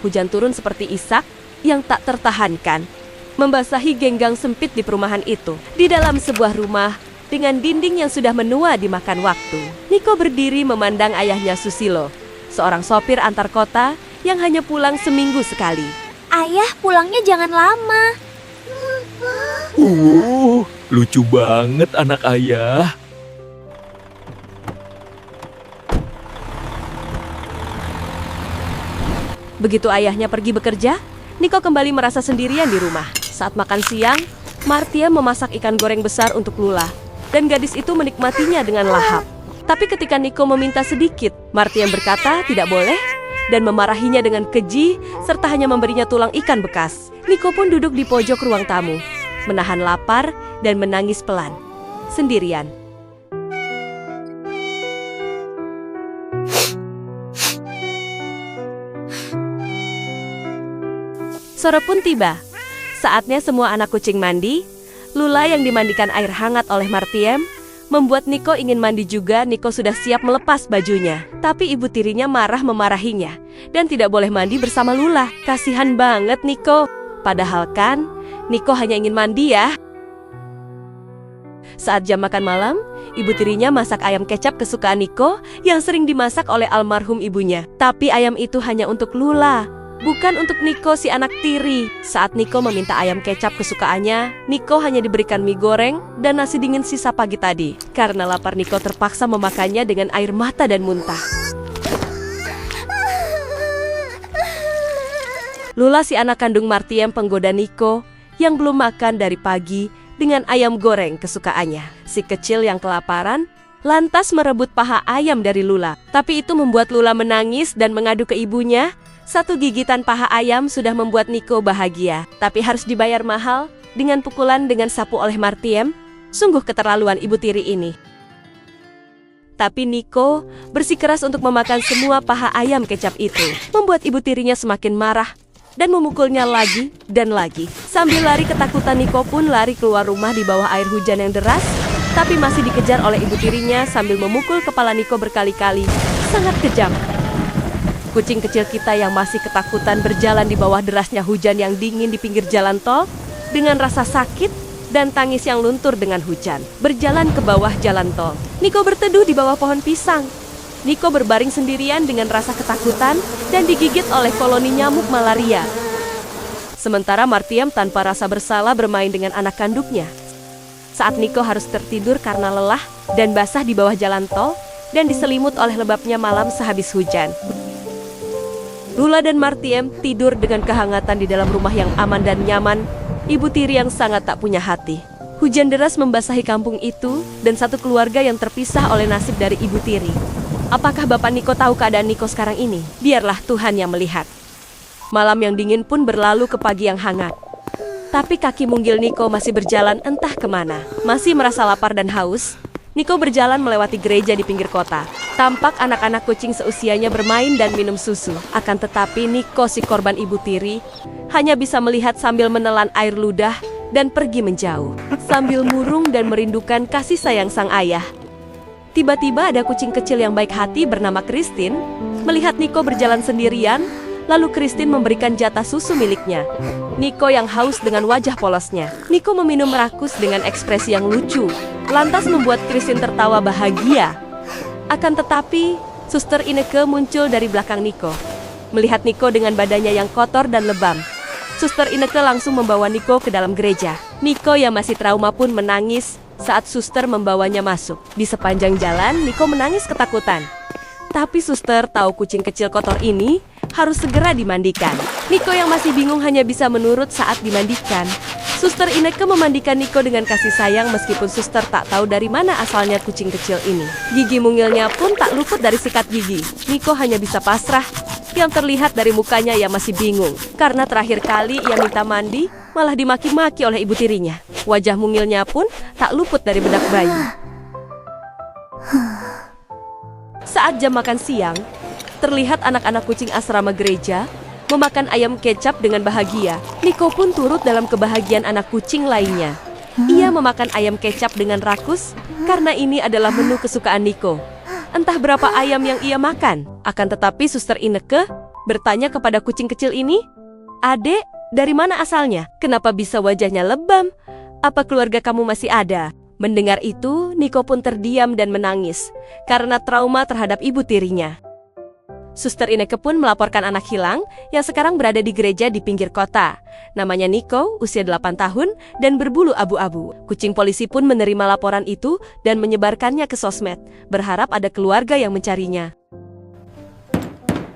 Hujan turun seperti isak yang tak tertahankan, membasahi genggang sempit di perumahan itu. Di dalam sebuah rumah dengan dinding yang sudah menua dimakan waktu, Niko berdiri memandang ayahnya Susilo, seorang sopir antar kota yang hanya pulang seminggu sekali. Ayah, pulangnya jangan lama. Lucu banget anak ayah. Begitu ayahnya pergi bekerja, Niko kembali merasa sendirian di rumah. Saat makan siang, Martia memasak ikan goreng besar untuk Lula, dan gadis itu menikmatinya dengan lahap. Tapi ketika Niko meminta sedikit, Martia berkata tidak boleh dan memarahinya dengan keji serta hanya memberinya tulang ikan bekas. Niko pun duduk di pojok ruang tamu, menahan lapar dan menangis pelan, sendirian. Sore pun tiba. Saatnya semua anak kucing mandi. Lula yang dimandikan air hangat oleh Martiem membuat Niko ingin mandi juga. Niko sudah siap melepas bajunya, tapi ibu tirinya marah memarahinya dan tidak boleh mandi bersama Lula. Kasihan banget Niko. Padahal kan Niko hanya ingin mandi ya. Saat jam makan malam, ibu tirinya masak ayam kecap kesukaan Niko yang sering dimasak oleh almarhum ibunya. Tapi ayam itu hanya untuk Lula, bukan untuk Niko si anak tiri. Saat Niko meminta ayam kecap kesukaannya, Niko hanya diberikan mie goreng dan nasi dingin sisa pagi tadi. Karena lapar, Niko terpaksa memakannya dengan air mata dan muntah. Lula si anak kandung Martiem penggoda Niko yang belum makan dari pagi dengan ayam goreng kesukaannya. Si kecil yang kelaparan lantas merebut paha ayam dari Lula. Tapi itu membuat Lula menangis dan mengadu ke ibunya. Satu gigitan paha ayam sudah membuat Niko bahagia, tapi harus dibayar mahal dengan pukulan dengan sapu oleh Martiem. Sungguh keterlaluan ibu tiri ini. Tapi Niko bersikeras untuk memakan semua paha ayam kecap itu, membuat ibu tirinya semakin marah dan memukulnya lagi dan lagi. Sambil lari ketakutan, Niko pun lari keluar rumah di bawah air hujan yang deras, tapi masih dikejar oleh ibu tirinya sambil memukul kepala Niko berkali-kali. Sangat kejam. Kucing kecil kita yang masih ketakutan berjalan di bawah derasnya hujan yang dingin di pinggir jalan tol dengan rasa sakit dan tangis yang luntur dengan hujan. Berjalan ke bawah jalan tol, Niko berteduh di bawah pohon pisang. Niko berbaring sendirian dengan rasa ketakutan dan digigit oleh koloni nyamuk malaria. Sementara Martiem tanpa rasa bersalah bermain dengan anak kandungnya. Saat Niko harus tertidur karena lelah dan basah di bawah jalan tol dan diselimut oleh lebabnya malam sehabis hujan, Lula dan Martiem tidur dengan kehangatan di dalam rumah yang aman dan nyaman. Ibu tiri yang sangat tak punya hati. Hujan deras membasahi kampung itu dan satu keluarga yang terpisah oleh nasib dari ibu tiri. Apakah Bapak Niko tahu keadaan Niko sekarang ini? Biarlah Tuhan yang melihat. Malam yang dingin pun berlalu ke pagi yang hangat. Tapi kaki munggil Niko masih berjalan entah kemana. Masih merasa lapar dan haus, Niko berjalan melewati gereja di pinggir kota. Tampak anak-anak kucing seusianya bermain dan minum susu. Akan tetapi Niko si korban ibu tiri hanya bisa melihat sambil menelan air ludah dan pergi menjauh, sambil murung dan merindukan kasih sayang sang ayah. Tiba-tiba ada kucing kecil yang baik hati bernama Christine melihat Niko berjalan sendirian. Lalu Christine memberikan jatah susu miliknya. Niko yang haus dengan wajah polosnya. Niko meminum rakus dengan ekspresi yang lucu, lantas membuat Christine tertawa bahagia. Akan tetapi, Suster Ineke muncul dari belakang Niko. Melihat Niko dengan badannya yang kotor dan lebam, Suster Ineke langsung membawa Niko ke dalam gereja. Niko yang masih trauma pun menangis saat suster membawanya masuk. Di sepanjang jalan, Niko menangis ketakutan. Tapi suster tahu kucing kecil kotor ini harus segera dimandikan. Niko yang masih bingung hanya bisa menurut saat dimandikan. Suster Ineke memandikan Niko dengan kasih sayang meskipun suster tak tahu dari mana asalnya kucing kecil ini. Gigi mungilnya pun tak luput dari sikat gigi. Niko hanya bisa pasrah, yang terlihat dari mukanya yang masih bingung. Karena terakhir kali ia minta mandi, malah dimaki-maki oleh ibu tirinya. Wajah mungilnya pun tak luput dari bedak bayi. Saat jam makan siang, terlihat anak-anak kucing asrama gereja memakan ayam kecap dengan bahagia. Niko pun turut dalam kebahagiaan anak kucing lainnya. Ia memakan ayam kecap dengan rakus karena ini adalah menu kesukaan Niko. Entah berapa ayam yang ia makan. Akan tetapi Suster Ineke bertanya kepada kucing kecil ini. "Adek, dari mana asalnya? Kenapa bisa wajahnya lebam? Apa keluarga kamu masih ada?" Mendengar itu, Niko pun terdiam dan menangis karena trauma terhadap ibu tirinya. Suster Ineke pun melaporkan anak hilang yang sekarang berada di gereja di pinggir kota. Namanya Niko, usia 8 tahun, dan berbulu abu-abu. Kucing polisi pun menerima laporan itu dan menyebarkannya ke sosmed, berharap ada keluarga yang mencarinya.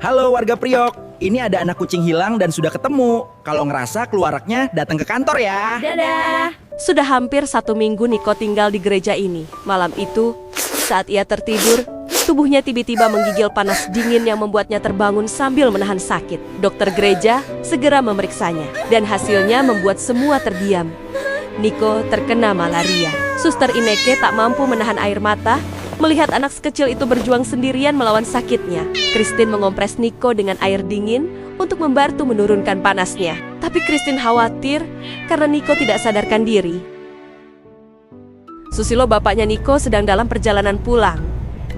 Halo warga Priok, ini ada anak kucing hilang dan sudah ketemu. Kalau ngerasa keluarganya datang ke kantor ya. Dadah. Sudah hampir 1 minggu Niko tinggal di gereja ini. Malam itu, saat ia tertidur, tubuhnya tiba-tiba menggigil panas dingin yang membuatnya terbangun sambil menahan sakit. Dokter gereja segera memeriksanya, dan hasilnya membuat semua terdiam. Niko terkena malaria. Suster Ineke tak mampu menahan air mata melihat anak sekecil itu berjuang sendirian melawan sakitnya. Christine mengompres Niko dengan air dingin untuk membantu menurunkan panasnya. Tapi Christine khawatir karena Niko tidak sadarkan diri. Susilo, bapaknya Niko, sedang dalam perjalanan pulang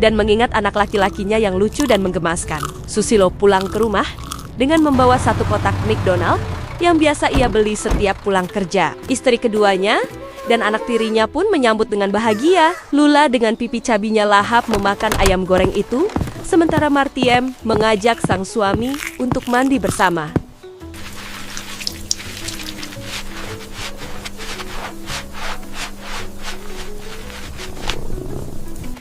dan mengingat anak laki-lakinya yang lucu dan menggemaskan. Susilo pulang ke rumah dengan membawa 1 kotak McDonald yang biasa ia beli setiap pulang kerja. Istri keduanya dan anak tirinya pun menyambut dengan bahagia. Lula dengan pipi cabinya lahap memakan ayam goreng itu, sementara Martiem mengajak sang suami untuk mandi bersama.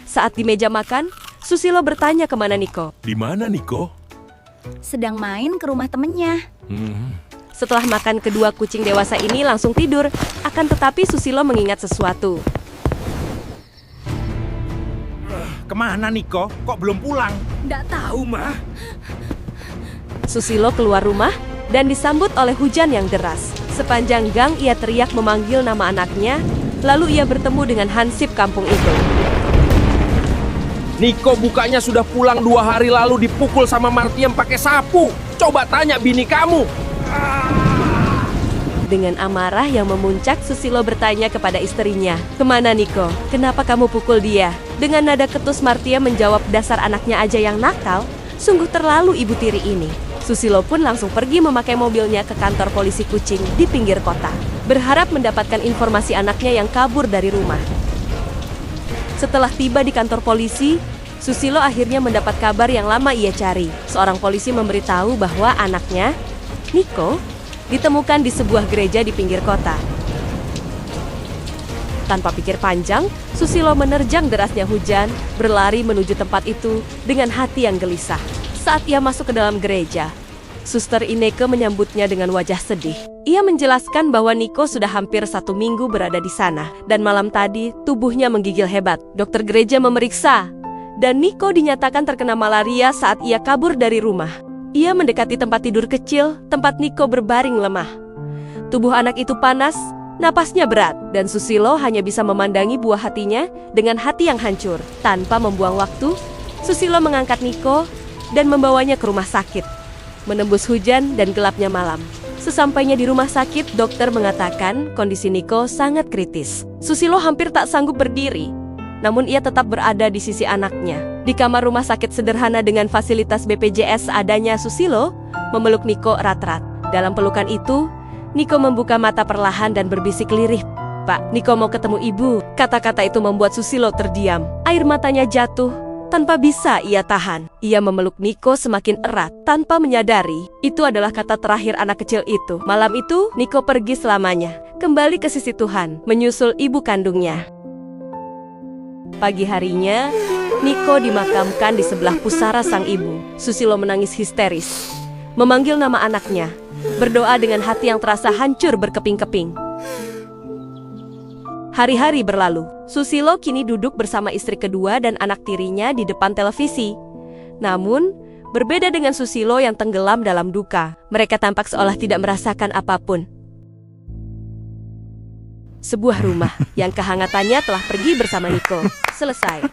Saat di meja makan, Susilo bertanya kemana Niko. Di mana, Niko? Sedang main ke rumah temennya. Setelah makan, kedua kucing dewasa ini langsung tidur. Akan tetapi Susilo mengingat sesuatu. Kemana Niko? Kok belum pulang? Nggak tahu, Mah. Susilo keluar rumah dan disambut oleh hujan yang deras. Sepanjang gang ia teriak memanggil nama anaknya, lalu ia bertemu dengan hansip kampung itu. Niko bukanya sudah pulang 2 hari lalu dipukul sama Martiem pakai sapu. Coba tanya bini kamu. Dengan amarah yang memuncak, Susilo bertanya kepada istrinya, "Kemana Niko? Kenapa kamu pukul dia?" Dengan nada ketus, Martiem menjawab, "Dasar anaknya aja yang nakal. Sungguh terlalu ibu tiri ini." Susilo pun langsung pergi memakai mobilnya ke kantor polisi kucing di pinggir kota, berharap mendapatkan informasi anaknya yang kabur dari rumah. Setelah tiba di kantor polisi, Susilo akhirnya mendapat kabar yang lama ia cari. Seorang polisi memberitahu bahwa anaknya, Niko, ditemukan di sebuah gereja di pinggir kota. Tanpa pikir panjang, Susilo menerjang derasnya hujan, berlari menuju tempat itu dengan hati yang gelisah. Saat ia masuk ke dalam gereja, Suster Ineke menyambutnya dengan wajah sedih. Ia menjelaskan bahwa Niko sudah hampir 1 minggu berada di sana, dan malam tadi tubuhnya menggigil hebat. Dokter gereja memeriksa, dan Niko dinyatakan terkena malaria saat ia kabur dari rumah. Ia mendekati tempat tidur kecil, tempat Niko berbaring lemah. Tubuh anak itu panas, napasnya berat, dan Susilo hanya bisa memandangi buah hatinya dengan hati yang hancur. Tanpa membuang waktu, Susilo mengangkat Niko dan membawanya ke rumah sakit. Menembus hujan dan gelapnya malam. Sesampainya di rumah sakit, dokter mengatakan kondisi Niko sangat kritis. Susilo hampir tak sanggup berdiri, namun ia tetap berada di sisi anaknya. Di kamar rumah sakit sederhana dengan fasilitas BPJS adanya, Susilo memeluk Niko erat-erat. Dalam pelukan itu, Niko membuka mata perlahan dan berbisik lirih, "Pak, Niko mau ketemu ibu." Kata-kata itu membuat Susilo terdiam. Air matanya jatuh tanpa bisa ia tahan. Ia memeluk Niko semakin erat tanpa menyadari itu adalah kata terakhir anak kecil itu. Malam itu, Niko pergi selamanya, kembali ke sisi Tuhan, menyusul ibu kandungnya. Pagi harinya, Niko dimakamkan di sebelah pusara sang ibu. Susilo menangis histeris, memanggil nama anaknya, berdoa dengan hati yang terasa hancur berkeping-keping. Hari-hari berlalu, Susilo kini duduk bersama istri kedua dan anak tirinya di depan televisi. Namun, berbeda dengan Susilo yang tenggelam dalam duka, mereka tampak seolah tidak merasakan apapun. Sebuah rumah yang kehangatannya telah pergi bersama Niko. Selesai.